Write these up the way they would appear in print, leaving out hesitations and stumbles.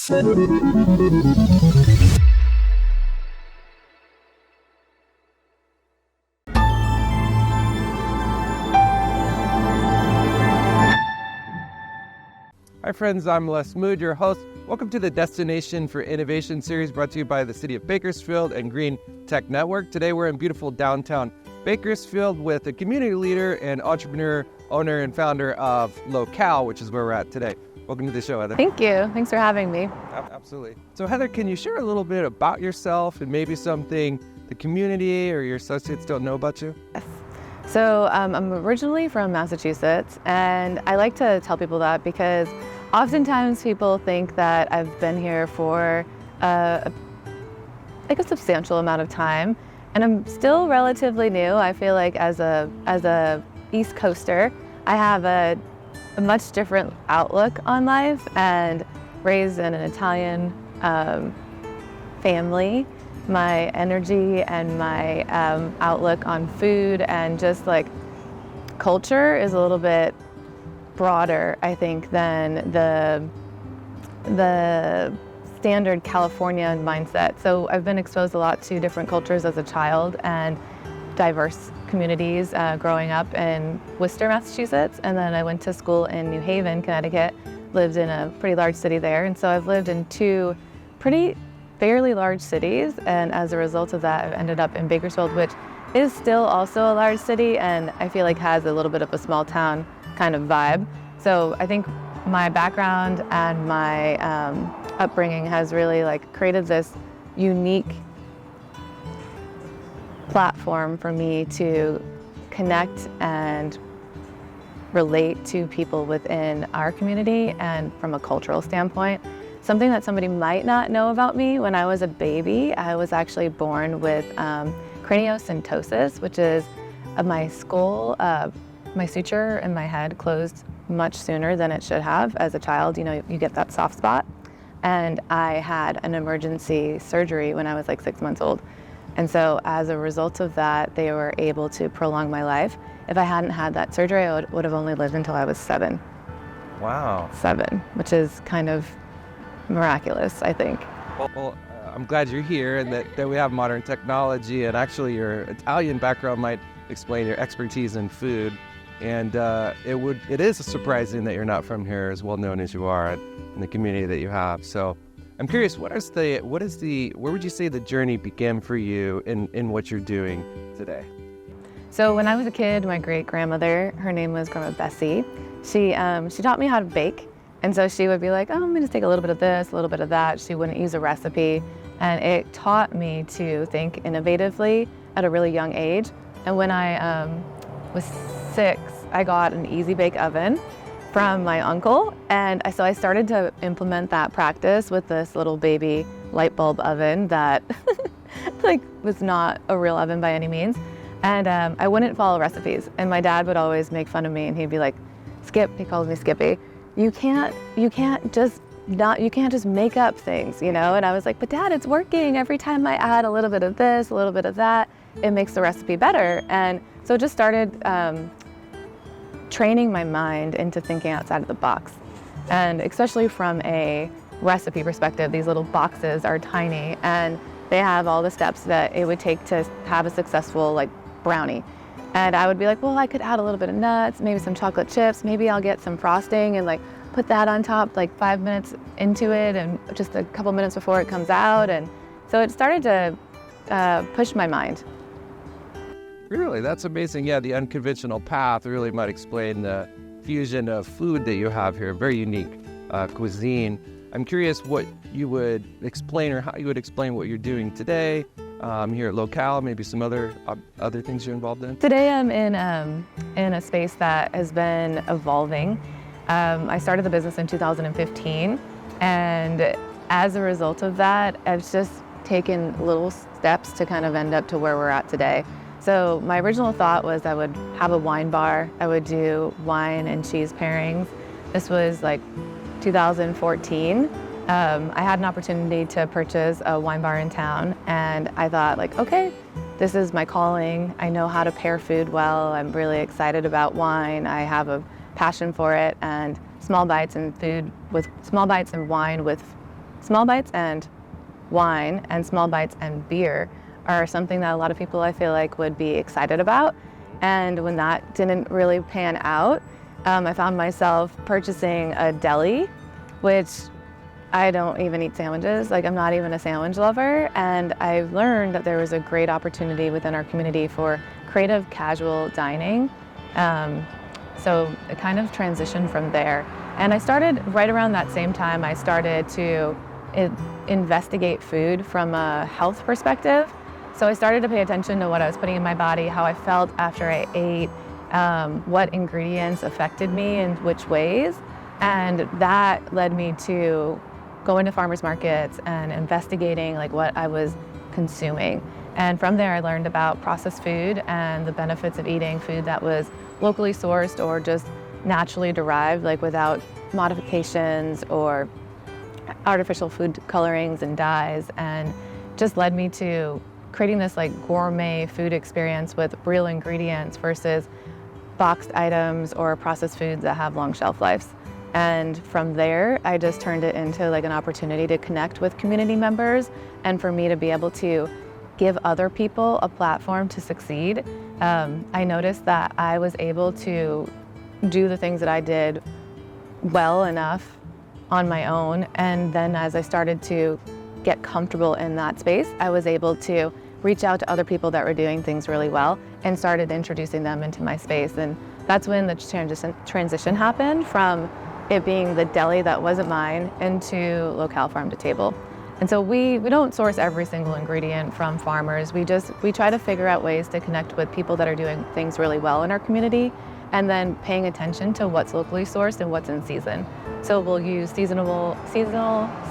Hi friends, I'm Les Mood, your host. Welcome to the Destination for Innovation series brought to you by the City of Bakersfield and GreenTech Network. Today we're in beautiful downtown Bakersfield with a community leader and entrepreneur, owner and founder of Locale, which is where we're at today. Welcome to the show, Heather. Thank you. Thanks for having me. Absolutely. So Heather, can you share a little bit about yourself and maybe something the community or your associates don't know about you? Yes. So I'm originally from Massachusetts, and I like to tell people that because oftentimes people think that I've been here for a substantial amount of time, and I'm still relatively new. I feel like as a East Coaster, I have a much different outlook on life, and raised in an Italian family. My energy and my outlook on food and just like culture is a little bit broader, I think, than the standard California mindset. So I've been exposed a lot to different cultures as a child and diverse communities growing up in Worcester, Massachusetts, and then I went to school in New Haven, Connecticut, lived in a pretty large city there, and so I've lived in two fairly large cities, and as a result of that I've ended up in Bakersfield, which is still also a large city and I feel like has a little bit of a small town kind of vibe. So I think my background and my upbringing has really created this unique platform for me to connect and relate to people within our community. And from a cultural standpoint, something that somebody might not know about me, when I was a baby, I was actually born with craniosynostosis, which is my skull, my suture in my head closed much sooner than it should have. As a child, you get that soft spot. And I had an emergency surgery when I was 6 months old. And so as a result of that, they were able to prolong my life. If I hadn't had that surgery, I would have only lived until I was 7. Wow. 7, which is kind of miraculous, I think. Well, I'm glad you're here and that we have modern technology, and actually your Italian background might explain your expertise in food. And it is surprising that you're not from here, as well known as you are in the community that you have. So I'm curious, where would you say the journey began for you in what you're doing today? So when I was a kid, my great-grandmother, her name was Grandma Bessie, she taught me how to bake. And so she would be like, oh, I'm gonna take a little bit of this, a little bit of that. She wouldn't use a recipe. And it taught me to think innovatively at a really young age. And when I was 6, I got an easy bake oven from my uncle. And so I started to implement that practice with this little baby light bulb oven that was not a real oven by any means. And I wouldn't follow recipes. And my dad would always make fun of me, and he'd be like, Skip, he calls me Skippy. You can't just make up things, And I was like, but Dad, it's working. Every time I add a little bit of this, a little bit of that, it makes the recipe better. And so it just started training my mind into thinking outside of the box. And especially from a recipe perspective, these little boxes are tiny and they have all the steps that it would take to have a successful brownie. And I would be like, well, I could add a little bit of nuts, maybe some chocolate chips, maybe I'll get some frosting and put that on top 5 minutes into it and just a couple minutes before it comes out. And so it started to push my mind. Really, that's amazing. Yeah, the unconventional path really might explain the fusion of food that you have here, very unique cuisine. I'm curious what you would explain or how you would explain what you're doing today. Here at Locale, maybe some other things you're involved in? Today I'm in a space that has been evolving. I started the business in 2015, and as a result of that, I've just taken little steps to kind of end up to where we're at today. So my original thought was I would have a wine bar. I would do wine and cheese pairings. This was 2014. I had an opportunity to purchase a wine bar in town, and I thought okay, this is my calling. I know how to pair food well. I'm really excited about wine. I have a passion for it, and small bites and wine with small bites and wine and small bites and beer are something that a lot of people I feel like would be excited about. And when that didn't really pan out, I found myself purchasing a deli, which I don't even eat sandwiches. Like, I'm not even a sandwich lover. And I've learned that there was a great opportunity within our community for creative casual dining. So it kind of transitioned from there. And I started right around that same time, I started to investigate food from a health perspective. So I started to pay attention to what I was putting in my body, how I felt after I ate, what ingredients affected me in which ways. And that led me to going to farmers markets and investigating like what I was consuming. And from there I learned about processed food and the benefits of eating food that was locally sourced or just naturally derived, like without modifications or artificial food colorings and dyes, and just led me to creating this like gourmet food experience with real ingredients versus boxed items or processed foods that have long shelf lives. And from there, I just turned it into like an opportunity to connect with community members and for me to be able to give other people a platform to succeed. I noticed that I was able to do the things that I did well enough on my own. And then as I started to get comfortable in that space, I was able to reach out to other people that were doing things really well and started introducing them into my space. And that's when the transition happened from it being the deli that wasn't mine into Locale Farm to Table. And so we don't source every single ingredient from farmers. We try to figure out ways to connect with people that are doing things really well in our community and then paying attention to what's locally sourced and what's in season. So we'll use seasonal,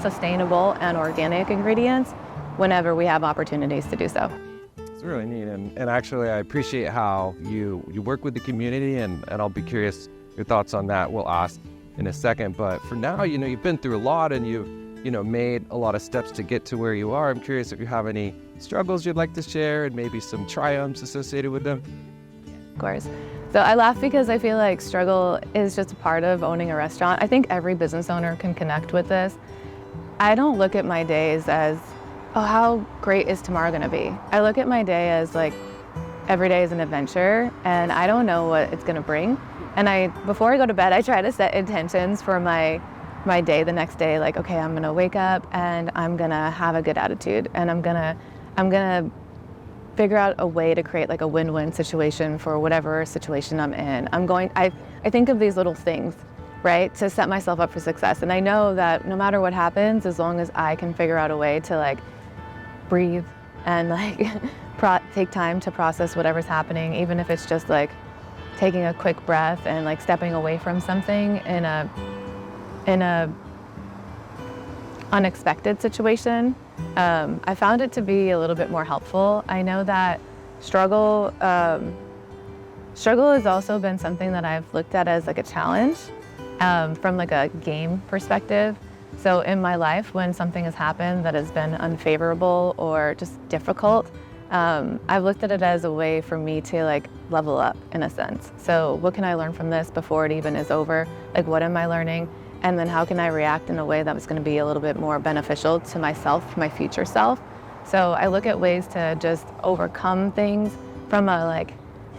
sustainable, and organic ingredients whenever we have opportunities to do so. It's really neat, and actually I appreciate how you work with the community, and I'll be curious your thoughts on that. We'll ask in a second, but for now, you've been through a lot and you've made a lot of steps to get to where you are. I'm curious if you have any struggles you'd like to share and maybe some triumphs associated with them. Of course. So I laugh because I feel like struggle is just a part of owning a restaurant. I think every business owner can connect with this. I don't look at my days as, oh, how great is tomorrow gonna be? I look at my day as like, every day is an adventure and I don't know what it's gonna bring. And before I go to bed, I try to set intentions for my day the next day. Like, okay, I'm gonna wake up and I'm gonna have a good attitude and I'm gonna figure out a way to create like a win-win situation for whatever situation I'm in. I think of these little things, right, to set myself up for success. And I know that no matter what happens, as long as I can figure out a way to like breathe and like take time to process whatever's happening, even if it's just like taking a quick breath and like stepping away from something in a unexpected situation, I found it to be a little bit more helpful. I know that struggle has also been something that I've looked at as like a challenge from like a game perspective. So in my life, when something has happened that has been unfavorable or just difficult, I've looked at it as a way for me to like level up in a sense. So what can I learn from this before it even is over? Like, what am I learning? And then how can I react in a way that was going to be a little bit more beneficial to myself, my future self? So I look at ways to just overcome things from a like,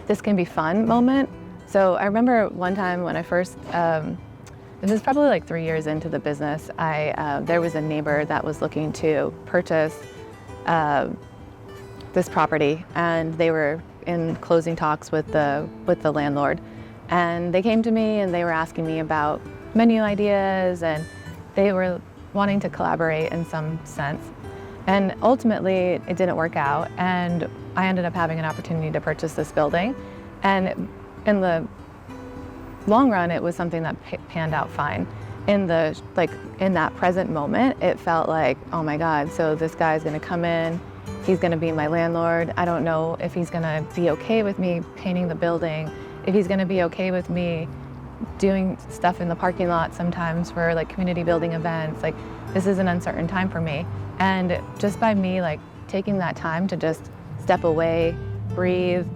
this can be fun moment. So I remember one time when I first, this is probably like 3 years into the business, there was a neighbor that was looking to purchase this property, and they were in closing talks with the landlord. And they came to me and they were asking me about menu ideas, and they were wanting to collaborate in some sense. And ultimately it didn't work out, and I ended up having an opportunity to purchase this building. And in the long run, it was something that panned out fine. In that present moment, it felt like, oh my God, so this guy's gonna come in, he's gonna be my landlord. I don't know if he's gonna be okay with me painting the building, if he's gonna be okay with me doing stuff in the parking lot sometimes for like community building events. Like, this is an uncertain time for me. And just by me like taking that time to just step away, breathe,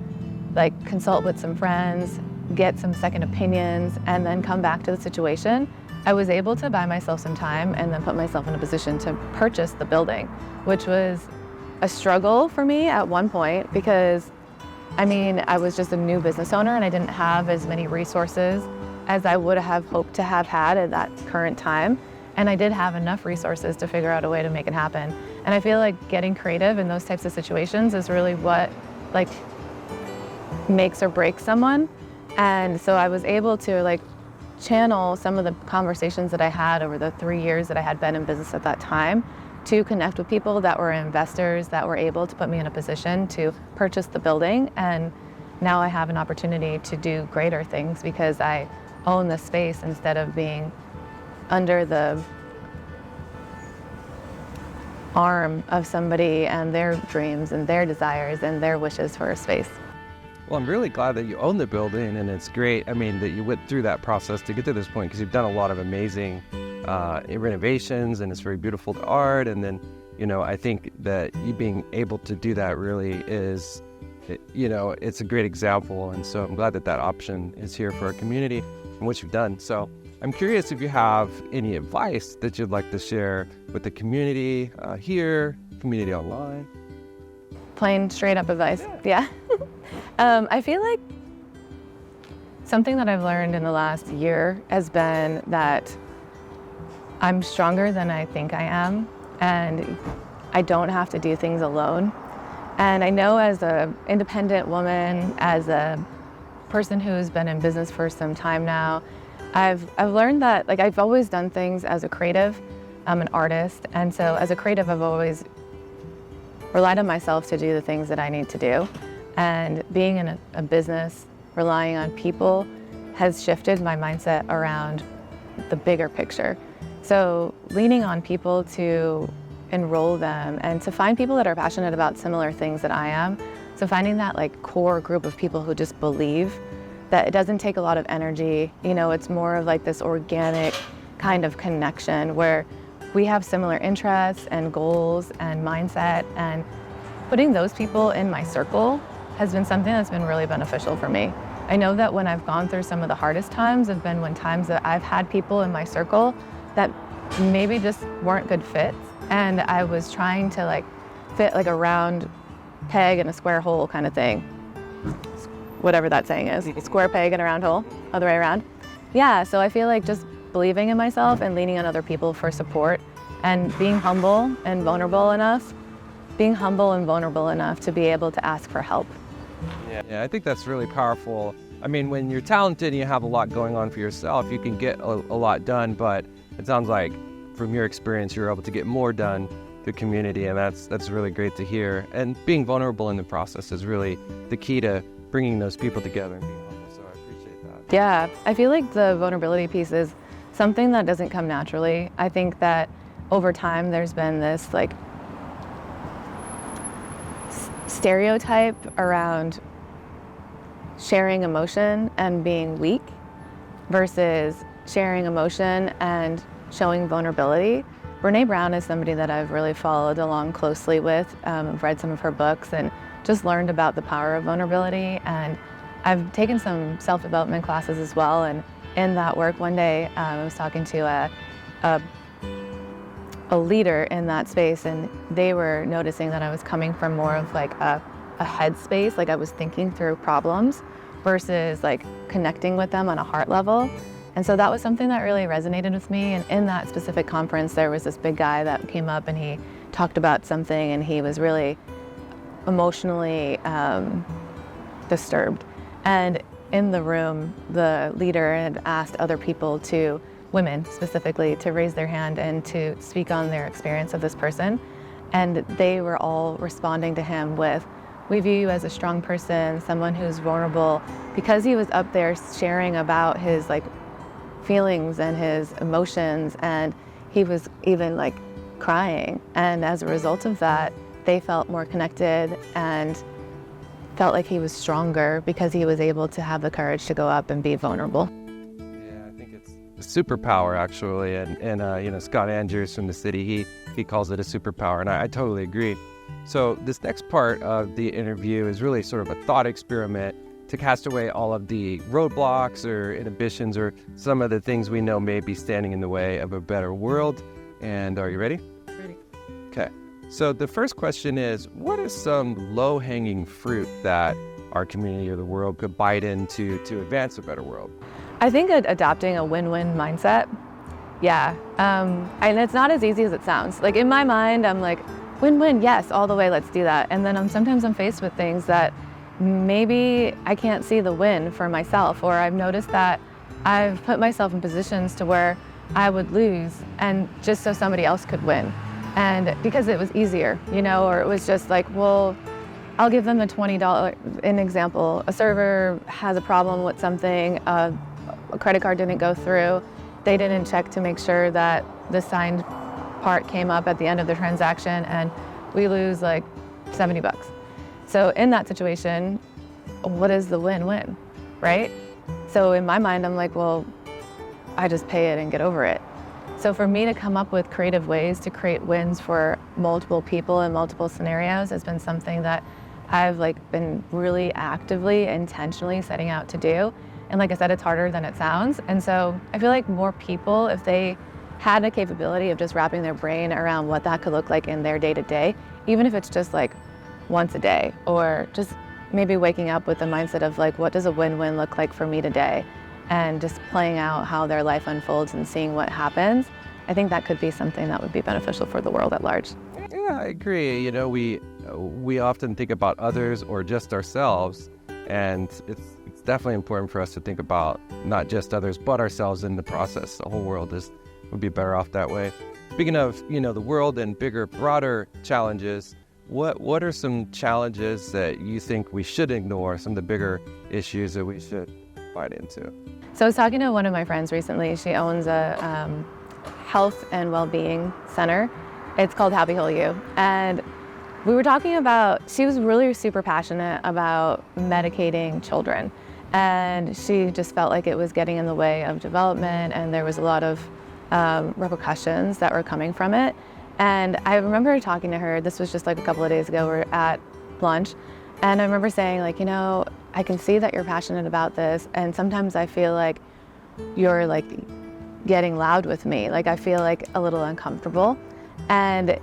like consult with some friends, get some second opinions, and then come back to the situation, I was able to buy myself some time and then put myself in a position to purchase the building, which was a struggle for me at one point because, I was just a new business owner and I didn't have as many resources as I would have hoped to have had at that current time. And I did have enough resources to figure out a way to make it happen. And I feel like getting creative in those types of situations is really what makes or breaks someone. And so I was able to channel some of the conversations that I had over the 3 years that I had been in business at that time to connect with people that were investors that were able to put me in a position to purchase the building. And now I have an opportunity to do greater things because I own the space instead of being under the arm of somebody and their dreams and their desires and their wishes for a space. Well, I'm really glad that you own the building, and it's great, that you went through that process to get to this point, because you've done a lot of amazing renovations, and it's very beautiful to art. And then, I think that you being able to do that really is, it's a great example. And so I'm glad that that option is here for our community and what you've done. So I'm curious if you have any advice that you'd like to share with the community here, community online. Plain straight up advice. Yeah. I feel like something that I've learned in the last year has been that I'm stronger than I think I am, and I don't have to do things alone. And I know as an independent woman, as a person who's been in business for some time now, I've learned that I've always done things as a creative. I'm an artist, and so as a creative, I've always relied on myself to do the things that I need to do. And being in a business, relying on people, has shifted my mindset around the bigger picture. So leaning on people to enroll them and to find people that are passionate about similar things that I am. So finding that core group of people who just believe that it doesn't take a lot of energy. It's more of this organic kind of connection where we have similar interests and goals and mindset, and putting those people in my circle has been something that's been really beneficial for me. I know that when I've gone through some of the hardest times have been when times that I've had people in my circle that maybe just weren't good fits, and I was trying to fit a round peg in a square hole kind of thing. Whatever that saying is, square peg in a round hole, other way around. Yeah, so I feel just believing in myself and leaning on other people for support and being humble and vulnerable enough to be able to ask for help. Yeah, I think that's really powerful. When you're talented and you have a lot going on for yourself, you can get a lot done, but it sounds like from your experience, you're able to get more done to community, and that's really great to hear. And being vulnerable in the process is really the key to bringing those people together and being humble, so I appreciate that. Yeah, I feel the vulnerability piece is something that doesn't come naturally. I think that over time there's been this stereotype around sharing emotion and being weak versus sharing emotion and showing vulnerability. Brene Brown is somebody that I've really followed along closely with. I've read some of her books and just learned about the power of vulnerability, and I've taken some self-development classes as well. And in that work, one day I was talking to a leader in that space, and they were noticing that I was coming from more of a head space, I was thinking through problems versus connecting with them on a heart level. And so that was something that really resonated with me. And in that specific conference, there was this big guy that came up and he talked about something, and he was really emotionally disturbed. And in the room, the leader had asked other people, women specifically, to raise their hand and to speak on their experience of this person. And they were all responding to him with, "We view you as a strong person, someone who's vulnerable," because he was up there sharing about his feelings and his emotions, and he was even crying. And as a result of that, they felt more connected and felt like he was stronger because he was able to have the courage to go up and be vulnerable. Yeah, I think it's a superpower actually, and Scott Andrews from the city, he calls it a superpower, and I totally agree. So this next part of the interview is really sort of a thought experiment to cast away all of the roadblocks or inhibitions or some of the things we know may be standing in the way of a better world. And are you ready? Ready. Okay. So the first question is, what is some low-hanging fruit that our community or the world could bite into to advance a better world? I think adopting a win-win mindset. Yeah. And it's not as easy as it sounds. Like in my mind, I'm like, win-win, yes, all the way, let's do that. And then sometimes I'm faced with things that maybe I can't see the win for myself, or I've noticed that I've put myself in positions to where I would lose and just so somebody else could win. And because it was easier, or it was just like, well, I'll give them the $20, an example. A server has a problem with something, a credit card didn't go through, they didn't check to make sure that the signed part came up at the end of the transaction, and we lose like $70. So in that situation, what is the win-win, right? So in my mind, I'm like, well, I just pay it and get over it. So for me to come up with creative ways to create wins for multiple people in multiple scenarios has been something that I've been really actively, intentionally setting out to do. And like I said, it's harder than it sounds. And so I feel like more people, if they had a capability of just wrapping their brain around what that could look like in their day-to-day, even if it's just once a day, or just maybe waking up with the mindset of what does a win-win look like for me today, and just playing out how their life unfolds and seeing what happens, I think that could be something that would be beneficial for the world at large. Yeah, I agree. We often think about others or just ourselves, and it's definitely important for us to think about not just others but ourselves in the process. The whole world would be better off that way. Speaking of the world and bigger, broader challenges, what are some challenges that you think we should ignore, some of the bigger issues that we should fight into? So I was talking to one of my friends recently. She owns a health and well-being center. It's called Happy Whole You. And we were talking about, she was really super passionate about medicating children. And she just felt like it was getting in the way of development, and there was a lot of repercussions that were coming from it. And I remember talking to her, this was just a couple of days ago, we were at lunch, and I remember saying I can see that you're passionate about this, and sometimes I feel like you're getting loud with me. I feel a little uncomfortable. And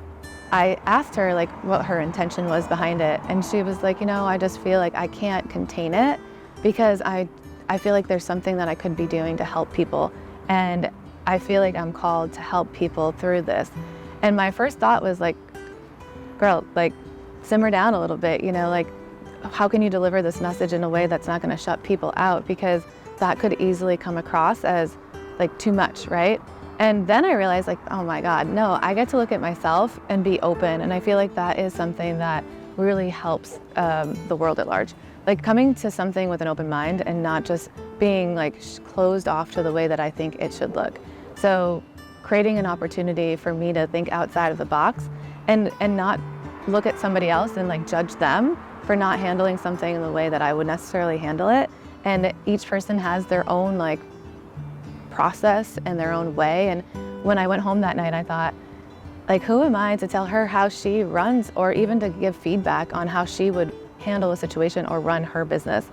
I asked her what her intention was behind it, and she was like, I just feel like I can't contain it because I feel like there's something that I could be doing to help people, and I feel like I'm called to help people through this. And my first thought was girl, simmer down a little bit, how can you deliver this message in a way that's not going to shut people out? Because that could easily come across as too much, right? And then I realized oh my God, no, I get to look at myself and be open. And I feel like that is something that really helps the world at large. Coming to something with an open mind and not just being closed off to the way that I think it should look. So creating an opportunity for me to think outside of the box and not look at somebody else and judge them for not handling something in the way that I would necessarily handle it. And each person has their own process and their own way. And when I went home that night, I thought, who am I to tell her how she runs, or even to give feedback on how she would handle a situation or run her business?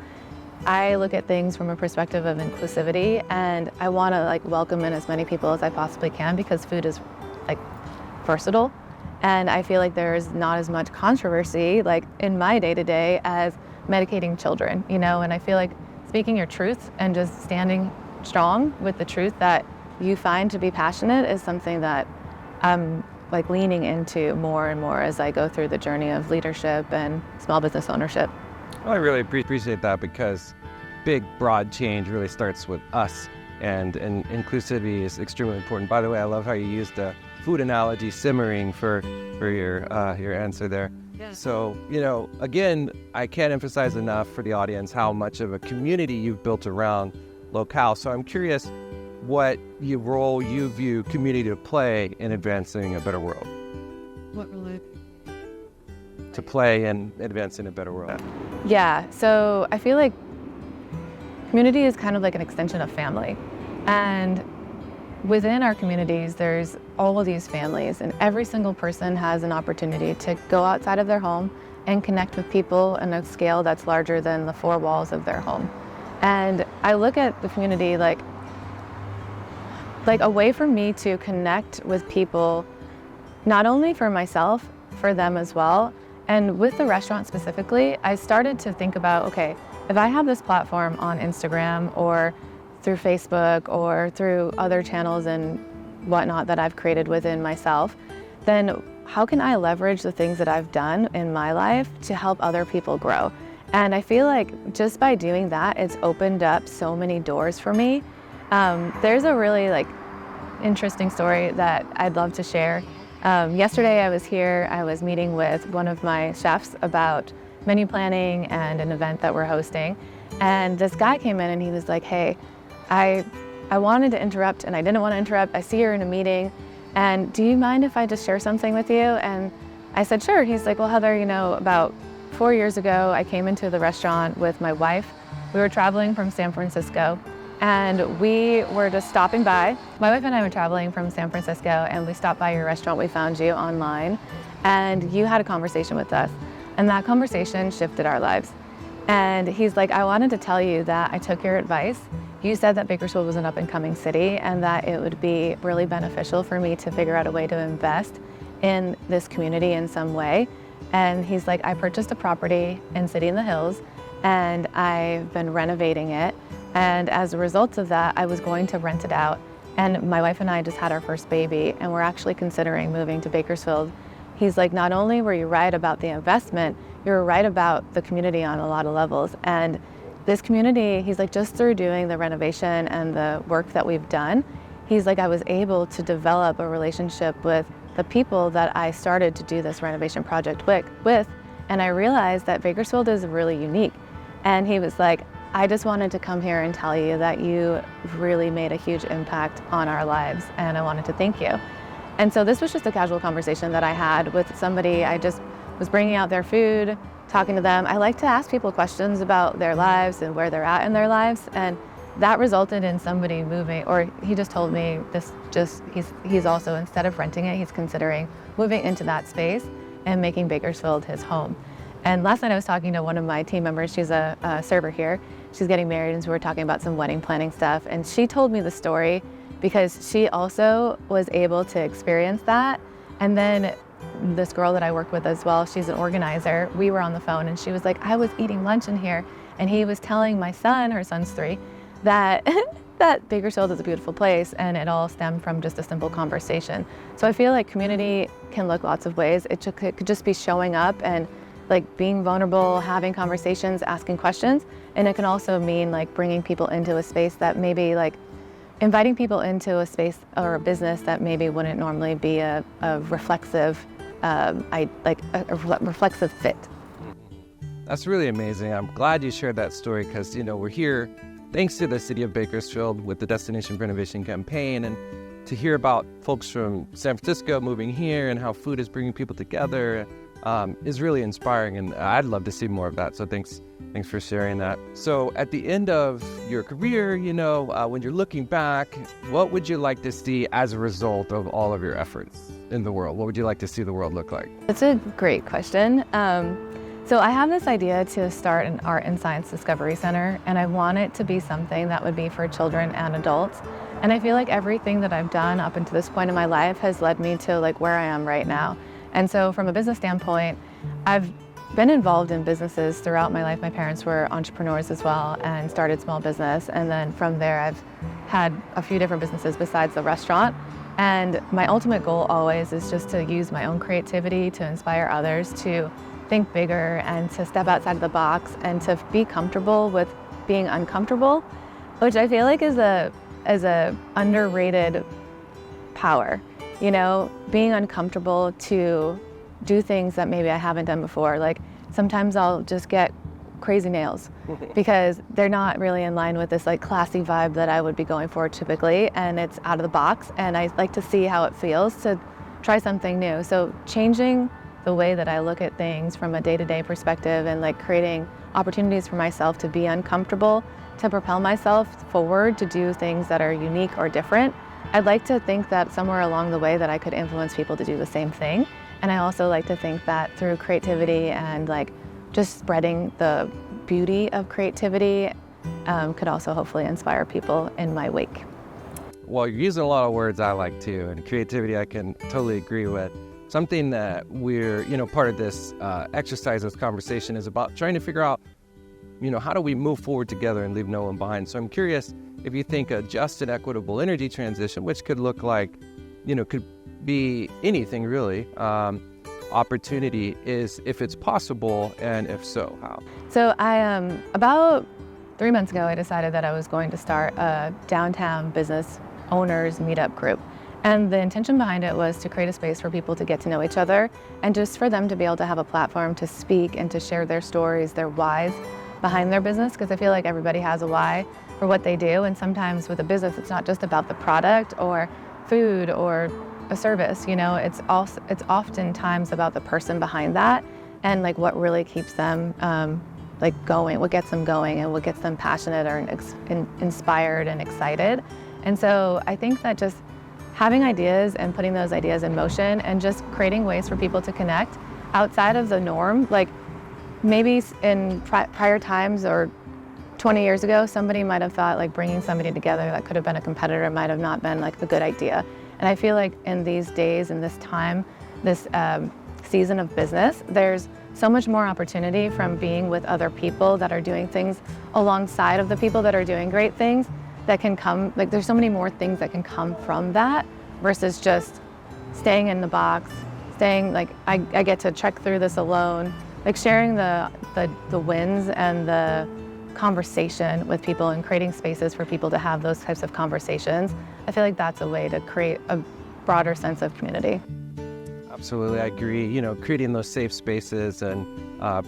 I look at things from a perspective of inclusivity, and I want to welcome in as many people as I possibly can, because food is versatile. And I feel like there's not as much controversy in my day-to-day as medicating children, and I feel like speaking your truth and just standing strong with the truth that you find to be passionate is something that I'm leaning into more and more as I go through the journey of leadership and small business ownership. Well, I really appreciate that, because big, broad change really starts with us, and inclusivity is extremely important. By the way, I love how you used the food analogy, simmering, for your answer there. Yeah. So, again, I can't emphasize enough for the audience how much of a community you've built around Locale. So I'm curious what role you view community to play in advancing a better world. What role? To play in advancing a better world. Yeah, so I feel like community is kind of an extension of family. And within our communities, there's all of these families, and every single person has an opportunity to go outside of their home and connect with people on a scale that's larger than the four walls of their home. And I look at the community like a way for me to connect with people, not only for myself, for them as well. And with the restaurant specifically, I started to think about, okay, if I have this platform on Instagram or through Facebook or through other channels and whatnot that I've created within myself, then how can I leverage the things that I've done in my life to help other people grow? And I feel like just by doing that, it's opened up so many doors for me. There's a really interesting story that I'd love to share. Yesterday I was here, I was meeting with one of my chefs about menu planning and an event that we're hosting. And this guy came in and he was like, hey, I wanted to interrupt and I didn't want to interrupt. I see you're in a meeting and do you mind if I just share something with you? And I said, sure. He's like, well, Heather, about 4 years ago, I came into the restaurant with my wife. We were traveling from San Francisco and we were just stopping by. My wife and I were traveling from San Francisco and we stopped by your restaurant. We found you online and you had a conversation with us. And that conversation shifted our lives. And he's like, I wanted to tell you that I took your advice. You said that Bakersfield was an up and coming city and that it would be really beneficial for me to figure out a way to invest in this community in some way. And he's like, I purchased a property in City in the Hills and I've been renovating it. And as a result of that, I was going to rent it out. And my wife and I just had our first baby and we're actually considering moving to Bakersfield. He's like, not only were you right about the investment, you were right about the community on a lot of levels. And this community, he's like, just through doing the renovation and the work that we've done, he's like, I was able to develop a relationship with the people that I started to do this renovation project with. And I realized that Bakersfield is really unique. And he was like, I just wanted to come here and tell you that you really made a huge impact on our lives. And I wanted to thank you. And so this was just a casual conversation that I had with somebody. I just was bringing out their food, talking to them. I like to ask people questions about their lives and where they're at in their lives. And that resulted in somebody moving, or he just told me he's also, instead of renting it, he's considering moving into that space and making Bakersfield his home. And last night I was talking to one of my team members. She's a server here. She's getting married and so we were talking about some wedding planning stuff. And she told me the story because she also was able to experience that. And then this girl that I work with as well, she's an organizer. We were on the phone and she was like, I was eating lunch in here and he was telling my son, her son's 3, that that Bakersfield is a beautiful place and it all stemmed from just a simple conversation. So I feel like community can look lots of ways. It could just be showing up and being vulnerable, having conversations, asking questions. And it can also mean bringing people into a space that maybe inviting people into a space or a business that maybe wouldn't normally be a reflexive, reflexive fit. That's really amazing. I'm glad you shared that story because, we're here thanks to the city of Bakersfield with the Destination for Innovation campaign, and to hear about folks from San Francisco moving here and how food is bringing people together is really inspiring, and I'd love to see more of that. So thanks for sharing that. So at the end of your career, when you're looking back, what would you like to see as a result of all of your efforts in the world? What would you like to see the world look like? That's a great question. So I have this idea to start an art and science discovery center, and I want it to be something that would be for children and adults. And I feel like everything that I've done up until this point in my life has led me to where I am right now. And so from a business standpoint, I've been involved in businesses throughout my life. My parents were entrepreneurs as well and started small business. And then from there, I've had a few different businesses besides the restaurant. And my ultimate goal always is just to use my own creativity to inspire others to think bigger and to step outside of the box and to be comfortable with being uncomfortable, which I feel like is a underrated power. Being uncomfortable to do things that maybe I haven't done before. Sometimes I'll just get crazy nails because they're not really in line with this classy vibe that I would be going for typically, and it's out of the box, and I like to see how it feels to try something new. So changing the way that I look at things from a day-to-day perspective and creating opportunities for myself to be uncomfortable, to propel myself forward, to do things that are unique or different. I'd like to think that somewhere along the way that I could influence people to do the same thing. And I also like to think that through creativity and like just spreading the beauty of creativity could also hopefully inspire people in my wake. Well, you're using a lot of words I like too, and creativity I can totally agree with. Something that we're, part of this exercise, this conversation is about trying to figure out, how do we move forward together and leave no one behind? So I'm curious if you think a just and equitable energy transition, which could look like, could be anything really, opportunity is if it's possible, and if so, how? So about 3 months ago, I decided that I was going to start a downtown business owners meetup group. And the intention behind it was to create a space for people to get to know each other and just for them to be able to have a platform to speak and to share their stories, their whys behind their business, because I feel like everybody has a why for what they do. And sometimes with a business, it's not just about the product or food or a service, it's oftentimes about the person behind that and like what really keeps them going, what gets them going and what gets them passionate or inspired and excited. And so I think that just having ideas and putting those ideas in motion and just creating ways for people to connect outside of the norm, like maybe in prior times or 20 years ago, somebody might have thought like bringing somebody together that could have been a competitor might have not been like a good idea. And I feel like in these days, in this time, this season of business, there's so much more opportunity from being with other people that are doing things alongside of the people that are doing great things that can come, like there's so many more things that can come from that versus just staying in the box, staying like, I get to trek through this alone, like sharing the wins and the conversation with people and creating spaces for people to have those types of conversations. I feel like that's a way to create a broader sense of community. Absolutely, I agree. Creating those safe spaces and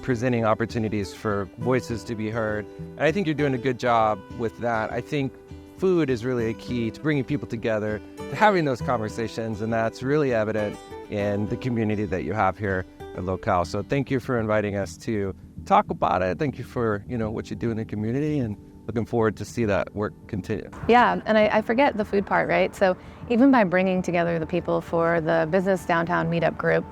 presenting opportunities for voices to be heard. And I think you're doing a good job with that. I think food is really a key to bringing people together, to having those conversations, and that's really evident in the community that you have here at Locale. So thank you for inviting us to talk about it. Thank you for what you do in the community, and looking forward to see that work continue. Yeah, and I forget the food part, right? So even by bringing together the people for the business downtown meetup group,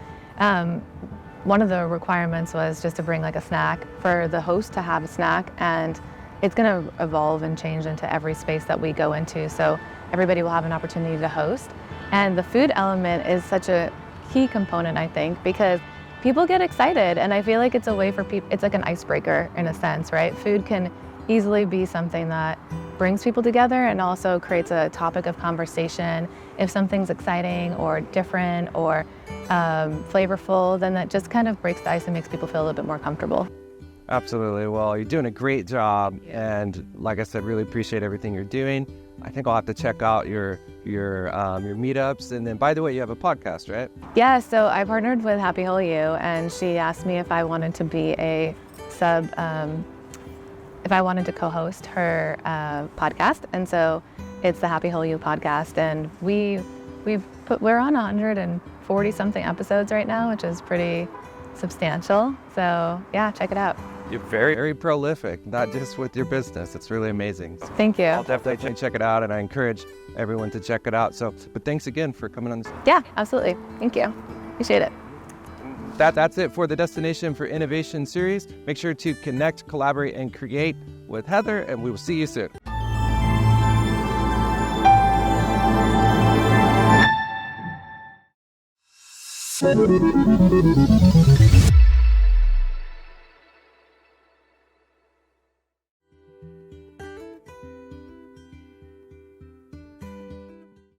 one of the requirements was just to bring like a snack for the host to have a snack, and it's going to evolve and change into every space that we go into. So everybody will have an opportunity to host. And the food element is such a key component, I think, because people get excited, and I feel like it's a way for people, it's like an icebreaker in a sense, right? Food can easily be something that brings people together and also creates a topic of conversation. If something's exciting or different or flavorful, then that just kind of breaks the ice and makes people feel a little bit more comfortable. Absolutely. Well, you're doing a great job, and like I said, really appreciate everything you're doing. I think I'll have to check out your meetups. And then, by the way, you have a podcast, right? Yeah. So I partnered with Happy Whole You, and she asked me if I wanted to be a if I wanted to co-host her podcast. And so it's the Happy Whole You podcast, and we're on 140 something episodes right now, which is pretty substantial. So yeah, check it out. You're very, very prolific, not just with your business. It's really amazing. Thank you. I'll definitely check it out, and I encourage everyone to check it out. But thanks again for coming on this. Yeah, absolutely. Thank you. Appreciate it. That's it for the Destination for Innovation series. Make sure to connect, collaborate, and create with Heather, and we will see you soon.